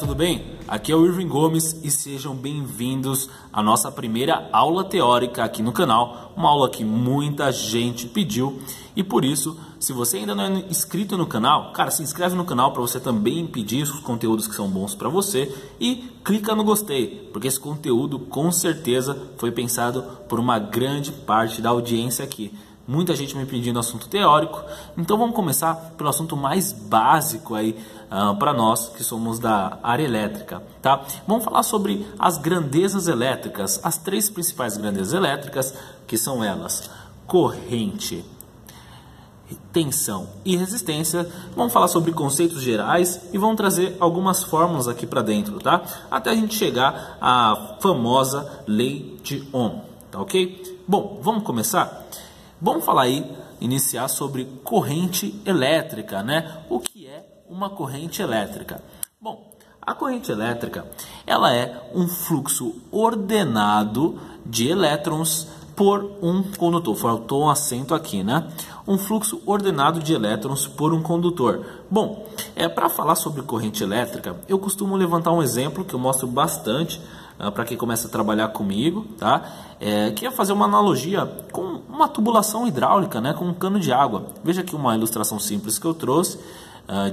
tudo bem? Aqui é o Irving Gomes e sejam bem-vindos à nossa primeira aula teórica aqui no canal, uma aula que muita gente pediu e por isso, se você ainda não é inscrito no canal, cara, se inscreve no canal para você também pedir os conteúdos que são bons para você e clica no gostei, porque esse conteúdo com certeza foi pensado por uma grande parte da audiência aqui. Muita gente me pedindo assunto teórico, então vamos começar pelo assunto mais básico aí para nós que somos da área elétrica, tá? Vamos falar sobre as grandezas elétricas, as três principais grandezas elétricas, que são elas: corrente, tensão e resistência. Vamos falar sobre conceitos gerais e vamos trazer algumas fórmulas aqui para dentro, tá? Até a gente chegar à famosa lei de Ohm, tá ok? Bom, vamos começar? Vamos falar aí, iniciar sobre corrente elétrica, né? O que é uma corrente elétrica? Bom, a corrente elétrica, ela é um fluxo ordenado de elétrons por um condutor. Faltou um acento aqui, né? Um fluxo ordenado de elétrons por um condutor. Bom, para falar sobre corrente elétrica, eu costumo levantar um exemplo que eu mostro bastante para quem começa a trabalhar comigo, tá? Que é fazer uma analogia com uma tubulação hidráulica, né? Com um cano de água. Veja aqui uma ilustração simples que eu trouxe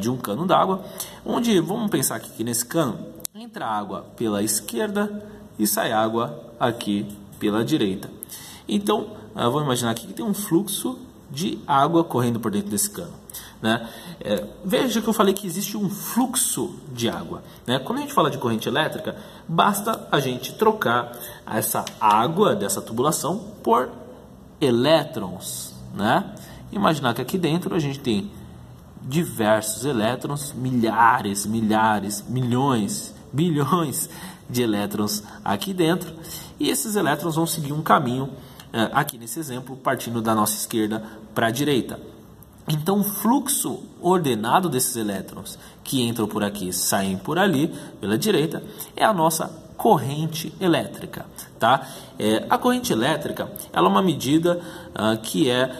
de um cano d'água, onde vamos pensar aqui que nesse cano entra água pela esquerda e sai água aqui pela direita. Então, vamos imaginar aqui que tem um fluxo de água correndo por dentro desse cano, né? Veja que eu falei que existe um fluxo de água, né? Quando a gente fala de corrente elétrica, basta a gente trocar essa água dessa tubulação por elétrons, né? Imaginar que aqui dentro a gente tem diversos elétrons, milhares, milhões, bilhões de elétrons aqui dentro, e esses elétrons vão seguir um caminho aqui nesse exemplo, partindo da nossa esquerda para a direita. Então, o fluxo ordenado desses elétrons que entram por aqui e saem por ali, pela direita, é a nossa corrente elétrica, tá? A corrente elétrica, ela é uma medida que é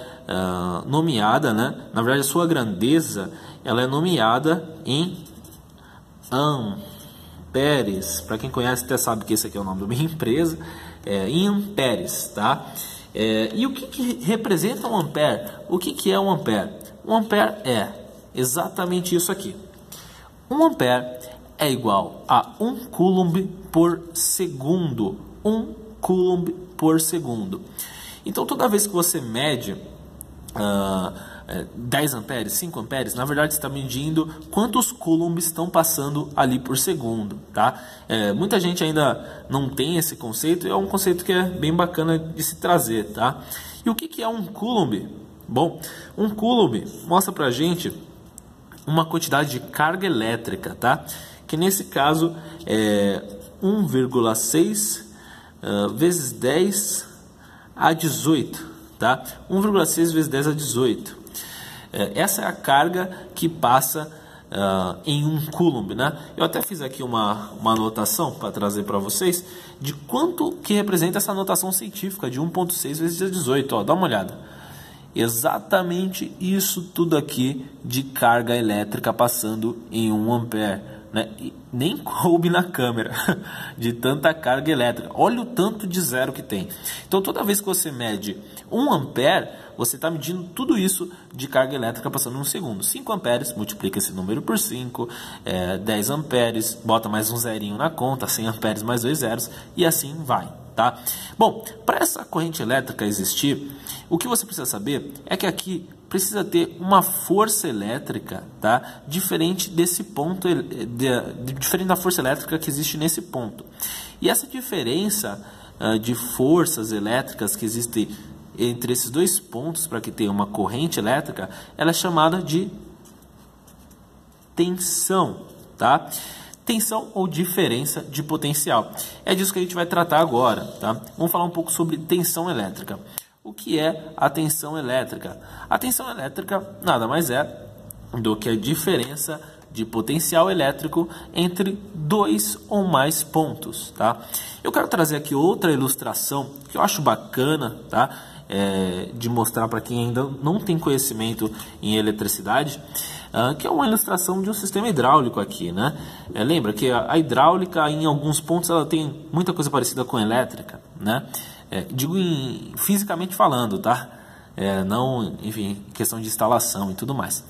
nomeada, né? Na verdade, a sua grandeza, ela é nomeada em amperes. Para quem conhece, até sabe que esse aqui é o nome da minha empresa, em amperes, tá? E o que representa um ampere? O que é um ampere? Um ampere é exatamente isso aqui. Um ampere é igual a 1 coulomb por segundo. 1 coulomb por segundo. Então, toda vez que você mede 10 amperes, 5 amperes, na verdade você está medindo quantos coulombs estão passando ali por segundo, tá? Muita gente ainda não tem esse conceito e é um conceito que é bem bacana de se trazer, tá? E o que é um coulomb? Bom, um coulomb mostra pra gente uma quantidade de carga elétrica, tá? Que nesse caso é 1,6 vezes 10 a 18, tá? 1,6 vezes 10 a 18. Essa é a carga que passa em 1 coulomb, né? Eu até fiz aqui uma anotação para trazer para vocês de quanto que representa essa notação científica de 1,6 vezes 18. Ó, dá uma olhada. Exatamente isso tudo aqui de carga elétrica passando em 1 ampere, né? E nem coube na câmera de tanta carga elétrica. Olha o tanto de zero que tem. Então, toda vez que você mede 1 ampere, você está medindo tudo isso de carga elétrica passando em um segundo. 5 amperes, multiplica esse número por 5. 10 amperes, bota mais um zerinho na conta. 100 amperes mais 2 zeros. E assim vai, tá? Bom, para essa corrente elétrica existir, o que você precisa saber é que aqui precisa ter uma força elétrica, tá? Diferente desse ponto, diferente da força elétrica que existe nesse ponto. E essa diferença de forças elétricas que existe entre esses dois pontos para que tenha uma corrente elétrica, ela é chamada de tensão, tá? Tensão ou diferença de potencial. É disso que a gente vai tratar agora, tá? Vamos falar um pouco sobre tensão elétrica. O que é a tensão elétrica? A tensão elétrica nada mais é do que a diferença de potencial elétrico entre dois ou mais pontos, tá? Eu quero trazer aqui outra ilustração que eu acho bacana, tá? De mostrar para quem ainda não tem conhecimento em eletricidade. que é uma ilustração de um sistema hidráulico aqui, né? Lembra que a hidráulica, em alguns pontos, ela tem muita coisa parecida com a elétrica, né? Digo fisicamente falando, tá? Não, enfim, questão de instalação e tudo mais.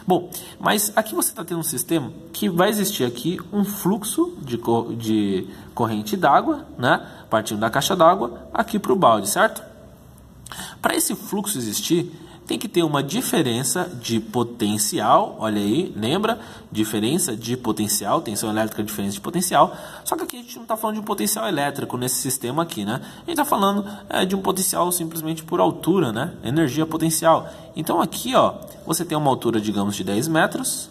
Bom, mas aqui você está tendo um sistema que vai existir aqui um fluxo de corrente d'água, né? Partindo da caixa d'água aqui para o balde, certo? Para esse fluxo existir, tem que ter uma diferença de potencial, olha aí, lembra? Diferença de potencial, tensão elétrica, diferença de potencial. Só que aqui a gente não está falando de um potencial elétrico nesse sistema aqui, né? A gente está falando de um potencial simplesmente por altura, né? Energia potencial. Então aqui, ó, você tem uma altura, digamos, de 10 metros.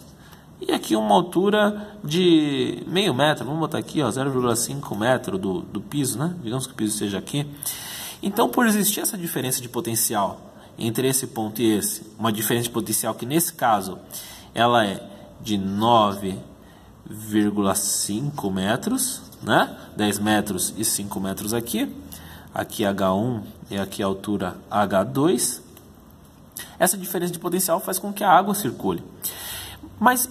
E aqui uma altura de meio metro, vamos botar aqui, ó, 0,5 metro do piso, né? Digamos que o piso seja aqui. Então, por existir essa diferença de potencial entre esse ponto e esse, uma diferença de potencial que nesse caso ela é de 9,5 metros, né? 10 metros e 5 metros aqui, aqui H1 e aqui a altura H2. Essa diferença de potencial faz com que a água circule. Mas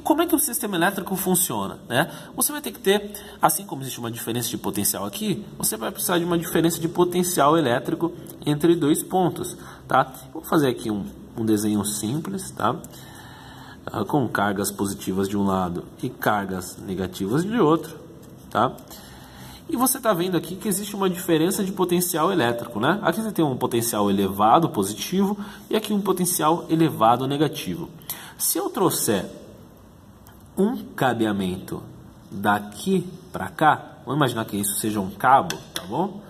como é que o sistema elétrico funciona, né? Você vai ter que ter, assim como existe uma diferença de potencial aqui, você vai precisar de uma diferença de potencial elétrico entre dois pontos, tá? Vou fazer aqui um desenho simples, tá? Com cargas positivas de um lado e cargas negativas de outro, tá? E você está vendo aqui que existe uma diferença de potencial elétrico, né? Aqui você tem um potencial elevado positivo e aqui um potencial elevado negativo. Se eu trouxer um cabeamento daqui para cá, vamos imaginar que isso seja um cabo, tá bom?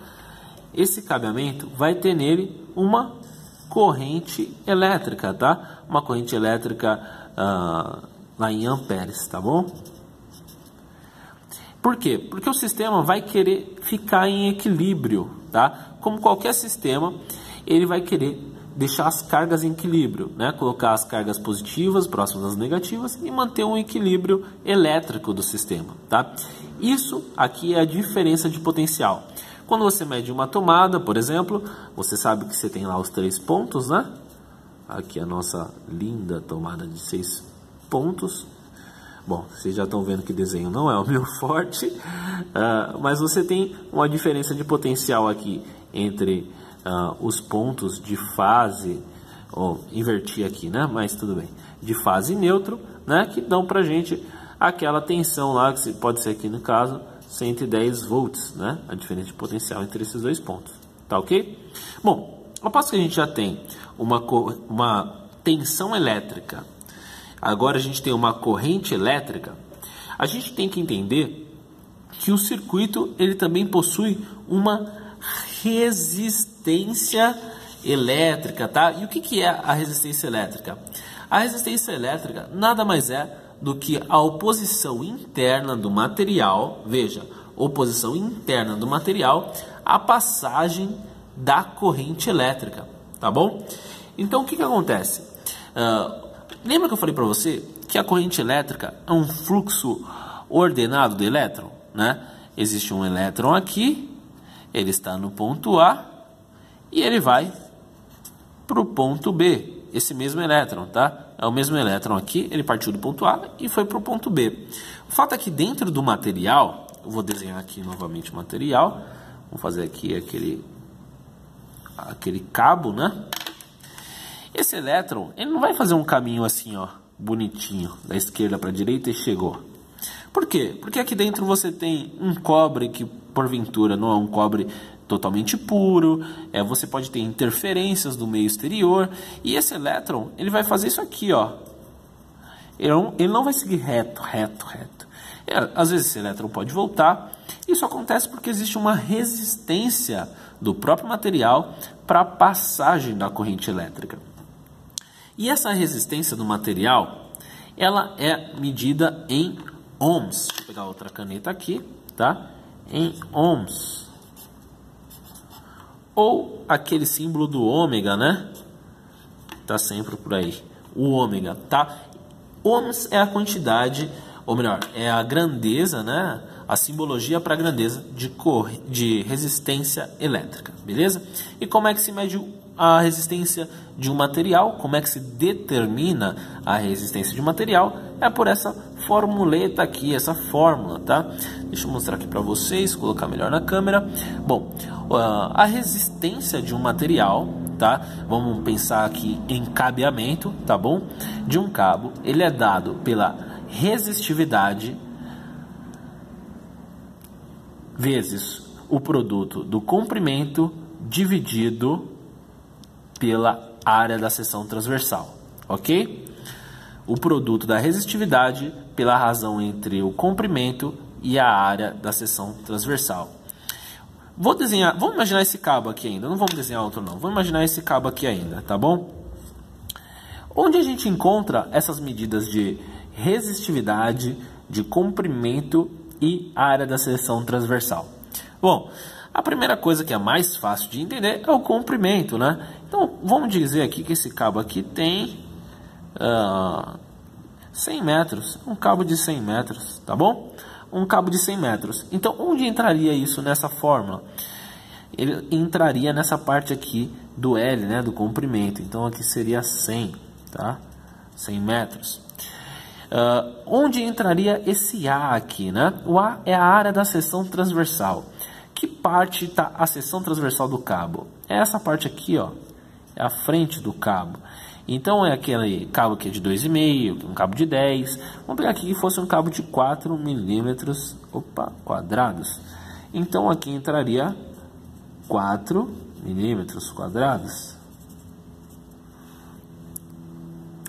Esse cabeamento vai ter nele uma corrente elétrica, tá? Uma corrente elétrica lá em amperes, tá bom? Por quê? Porque o sistema vai querer ficar em equilíbrio, tá? Como qualquer sistema, ele vai querer deixar as cargas em equilíbrio, né? Colocar as cargas positivas próximas às negativas e manter um equilíbrio elétrico do sistema, tá? Isso aqui é a diferença de potencial. Quando você mede uma tomada, por exemplo, você sabe que você tem lá os 3 pontos, né? Aqui a nossa linda tomada de 6 pontos. Bom, vocês já estão vendo que desenho não é o meu forte, mas você tem uma diferença de potencial aqui entre os pontos de fase, inverti aqui, né? Mas tudo bem, de fase e neutro, né? Que dão pra gente aquela tensão lá, que pode ser aqui no caso 110 volts, né? A diferença de potencial entre esses dois pontos, tá ok? Bom, após que a gente já tem uma tensão elétrica, agora a gente tem uma corrente elétrica, a gente tem que entender que o circuito ele também possui uma resistência elétrica, tá? E o que é a resistência elétrica? A resistência elétrica nada mais é do que a oposição interna do material, veja, oposição interna do material à passagem da corrente elétrica, tá bom? Então o que acontece? Lembra que eu falei para você que a corrente elétrica é um fluxo ordenado do elétron, né? Existe um elétron aqui, ele está no ponto A e ele vai para o ponto B. Esse mesmo elétron, tá? É o mesmo elétron aqui, ele partiu do ponto A e foi para o ponto B. O fato é que dentro do material, eu vou desenhar aqui novamente o material, vou fazer aqui aquele cabo, né? Esse elétron, ele não vai fazer um caminho assim, ó, bonitinho, da esquerda para a direita e chegou. Por quê? Porque aqui dentro você tem um cobre que, porventura, não é um cobre totalmente puro, você pode ter interferências do meio exterior, e esse elétron, ele vai fazer isso aqui, ó. Ele não vai seguir reto. Às vezes esse elétron pode voltar. Isso acontece porque existe uma resistência do próprio material para a passagem da corrente elétrica. E essa resistência do material, ela é medida em ohms. Deixa eu pegar outra caneta aqui, tá? Em ohms. Ou aquele símbolo do ômega, né? Tá sempre por aí. O ômega, tá? Ohms é a quantidade, ou melhor, é a grandeza, né? A simbologia para a grandeza de resistência elétrica, beleza? E como é que se mede a resistência de um material. Como é que se determina a resistência de um material? É por essa formuleta aqui, essa fórmula, tá? Deixa eu mostrar aqui para vocês, colocar melhor na câmera. Bom, a resistência de um material, tá? Vamos pensar aqui em cabeamento, tá bom? De um cabo, ele é dado pela resistividade vezes o produto do comprimento dividido pela área da seção transversal, ok? O produto da resistividade pela razão entre o comprimento e a área da seção transversal. Vamos imaginar esse cabo aqui ainda, não vamos desenhar outro não, vamos imaginar esse cabo aqui ainda, tá bom? Onde a gente encontra essas medidas de resistividade, de comprimento e área da seção transversal? Bom, a primeira coisa que é mais fácil de entender é o comprimento, né? Então, vamos dizer aqui que esse cabo aqui tem 100 metros, um cabo de 100 metros, tá bom? Um cabo de 100 metros. Então, onde entraria isso nessa fórmula? Ele entraria nessa parte aqui do L, né? Do comprimento. Então, aqui seria 100, tá? 100 metros. Onde entraria esse A aqui, né? O A é a área da seção transversal. Que parte está a seção transversal do cabo? É essa parte aqui, ó. É a frente do cabo. Então é aquele cabo que é de 2,5, um cabo de 10. Vamos pegar aqui que fosse um cabo de 4 milímetros quadrados. Então aqui entraria 4 milímetros quadrados.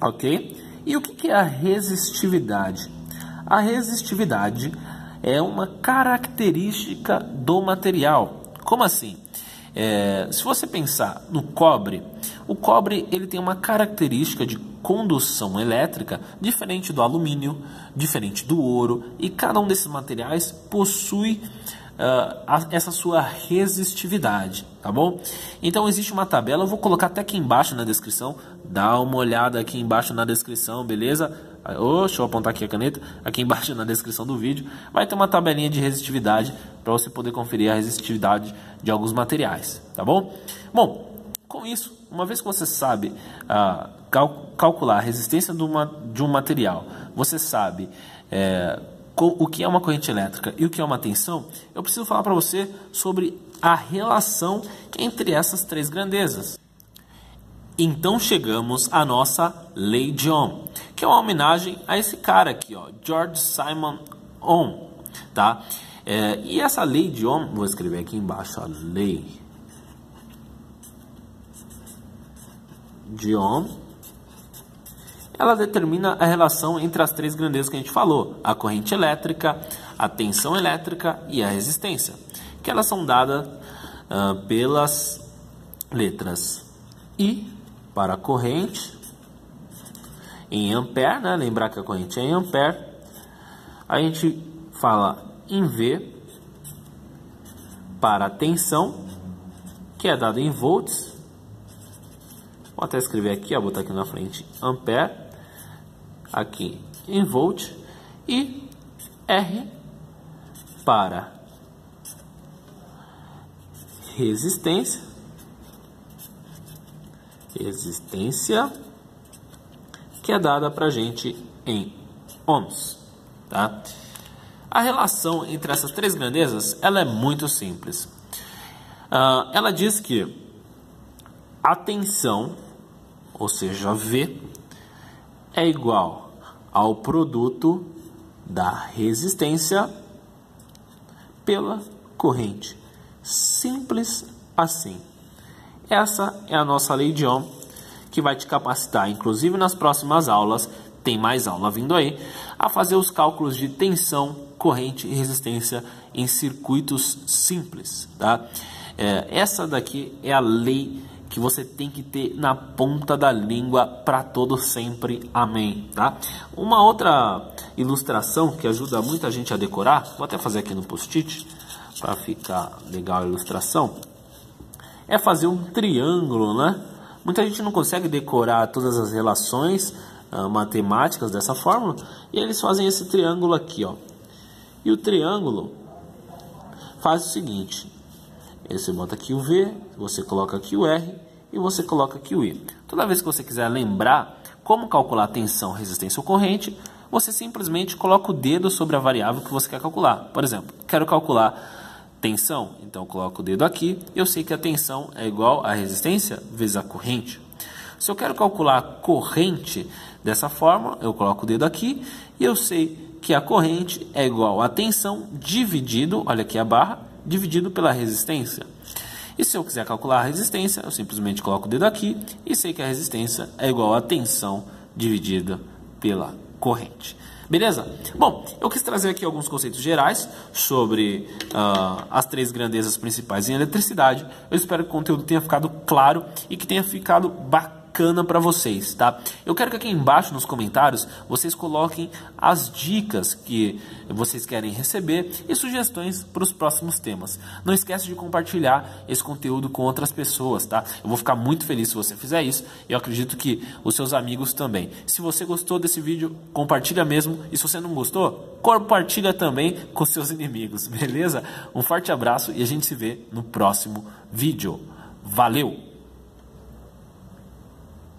Ok? E o que é a resistividade? A resistividade é uma característica do material. Como assim? Se você pensar no cobre, o cobre ele tem uma característica de condução elétrica diferente do alumínio, diferente do ouro, e cada um desses materiais possui essa sua resistividade, tá bom? Então existe uma tabela, eu vou colocar até aqui embaixo na descrição, dá uma olhada aqui embaixo na descrição, beleza? Deixa eu apontar aqui a caneta, aqui embaixo na descrição do vídeo, vai ter uma tabelinha de resistividade para você poder conferir a resistividade de alguns materiais, tá bom? Bom, com isso, uma vez que você sabe calcular a resistência de um material, você sabe o que é uma corrente elétrica e o que é uma tensão, eu preciso falar para você sobre a relação entre essas três grandezas. Então chegamos à nossa Lei de Ohm, que é uma homenagem a esse cara aqui, ó, George Simon Ohm, tá? E essa Lei de Ohm, vou escrever aqui embaixo, a Lei de Ohm, ela determina a relação entre as três grandezas que a gente falou, a corrente elétrica, a tensão elétrica e a resistência, que elas são dadas pelas letras I para a corrente, em ampere, né? Lembrar que a corrente é em ampere. A gente fala em V para a tensão, que é dada em volts. Vou até escrever aqui, ó, botar aqui na frente ampere, aqui em volt, e R para resistência, que é dada para a gente em ohms, tá? A relação entre essas três grandezas, ela é muito simples. Ela diz que a tensão, ou seja, V, é igual ao produto da resistência pela corrente. Simples assim. Essa é a nossa Lei de Ohm, que vai te capacitar, inclusive nas próximas aulas, tem mais aula vindo aí, a fazer os cálculos de tensão, corrente e resistência em circuitos simples, tá? Essa daqui é a lei que você tem que ter na ponta da língua para todo sempre, amém, tá? Uma outra ilustração que ajuda muita gente a decorar, vou até fazer aqui no post-it para ficar legal a ilustração, é fazer um triângulo, né? Muita gente não consegue decorar todas as relações matemáticas dessa fórmula, e eles fazem esse triângulo aqui, ó. E o triângulo faz o seguinte: você bota aqui o V, você coloca aqui o R e você coloca aqui o I. Toda vez que você quiser lembrar como calcular tensão, resistência ou corrente, você simplesmente coloca o dedo sobre a variável que você quer calcular. Por exemplo, quero calcular tensão, então eu coloco o dedo aqui e eu sei que a tensão é igual a resistência vezes a corrente. Se eu quero calcular a corrente dessa forma, eu coloco o dedo aqui e eu sei que a corrente é igual a tensão dividido, olha aqui a barra, dividido pela resistência. E se eu quiser calcular a resistência, eu simplesmente coloco o dedo aqui e sei que a resistência é igual a tensão dividida pela corrente. Beleza? Bom, eu quis trazer aqui alguns conceitos gerais sobre as três grandezas principais em eletricidade. Eu espero que o conteúdo tenha ficado claro e que tenha ficado bacana para vocês, tá? Eu quero que aqui embaixo nos comentários vocês coloquem as dicas que vocês querem receber e sugestões para os próximos temas. Não esquece de compartilhar esse conteúdo com outras pessoas, tá? Eu vou ficar muito feliz se você fizer isso e eu acredito que os seus amigos também. Se você gostou desse vídeo, compartilha mesmo, e se você não gostou, compartilha também com seus inimigos, beleza? Um forte abraço e a gente se vê no próximo vídeo. Valeu!